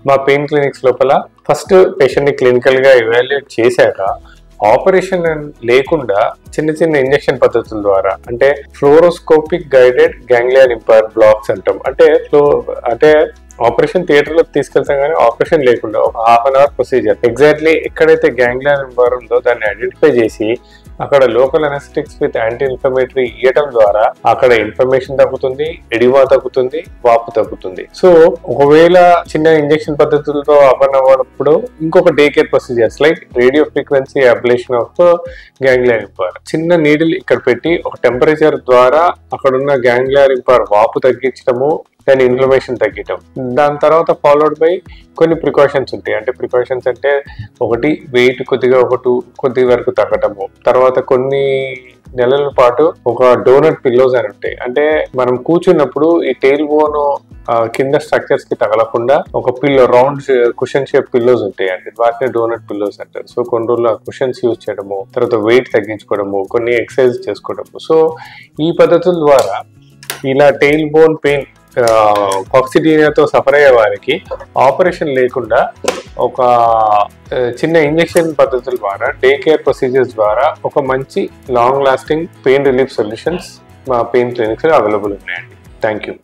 మా pain clinics లోపల first patient ని క్లినికల్ గా ఎవాల్యుయేట్ చేశాక ఆపరేషన్ లేకుండా చిన్న చిన్న ఇంజెక్షన్ పద్ధతుల ద్వారా అంటే ఫ్లోరోస్కోపిక్ గైడెడ్ గ్యాంగ్లియన్ ఇంపైర్ బ్లాక్స్ అంటాం. అంటే ఆపరేషన్ థియేటర్ లో తీసుకెళ్తాం కానీ ఆపరేషన్ లేకుండా ఒక ½ అన్ అవర్ ప్రొసీజర్ ఎగ్జాక్ట్లీ ఎక్కడైతే గ్యాంగ్లియన్ ఇంపైర్ ఉందో దాన్ని ఐడెంటిఫై చేసి అక్కడ లోకల్ అనెస్థెటిక్స్ విత్ యాంటీ ఇన్ఫ్లమేటరీ ఇవ్వడం ద్వారా అక్కడ ఇన్ఫ్లమేషన్ తగ్గుతుంది, ఎడిమా తగ్గుతుంది, వాపు తగ్గుతుంది. సో ఒకవేళ చిన్న ఇంజెక్షన్ పద్ధతులతో అవ్వనప్పుడు ఇంకొక day care procedures like radio frequency ablation of ganglion impaired. చిన్న నీడిల్ ఇక్కడ పెట్టి ఒక టెంపరేచర్ ద్వారా అక్కడున్న గ్యాంగ్లియన్ ఇంపైర్ వాపు తగ్గించడము, దాని ఇన్ఫ్లమేషన్ తగ్గటం. దాని తర్వాత ఫాలోడ్ బై కొన్ని ప్రికాషన్స్ ఉంటాయి. అంటే ప్రికాషన్స్ అంటే ఒకటి వెయిట్ కొద్ది వరకు తగ్గటము, తర్వాత కొన్ని నెలల పాటు ఒక డోనట్ పిల్లోస్ అని ఉంటాయి. అంటే మనం కూర్చున్నప్పుడు ఈ టెయిల్ బోన్ కింద స్ట్రక్చర్స్ కి తగలకుండా ఒక pillow round cushion shape pillows ఉంటాయి అండి, వాటిని డోనట్ పిల్లోస్ అంటారు. సో కొన్ని రోజులు ఆ కుషన్స్ యూజ్ చేయడము, తర్వాత వెయిట్ తగ్గించుకోవడము, కొన్ని ఎక్సర్సైజ్ చేసుకోవడము. సో ఈ పద్ధతుల ద్వారా ఇలా టెయిల్ బోన్ పెయిన్ కాక్సిడీనియాతో సఫర్ అయ్యే వారికి ఆపరేషన్ లేకుండా ఒక చిన్న ఇంజెక్షన్ పద్ధతుల ద్వారా డే కేర్ ప్రొసీజర్స్ ద్వారా ఒక మంచి long lasting pain relief solutions మా పెయిన్ క్లినిక్స్ అవైలబుల్ ఉన్నాయండి. Thank you.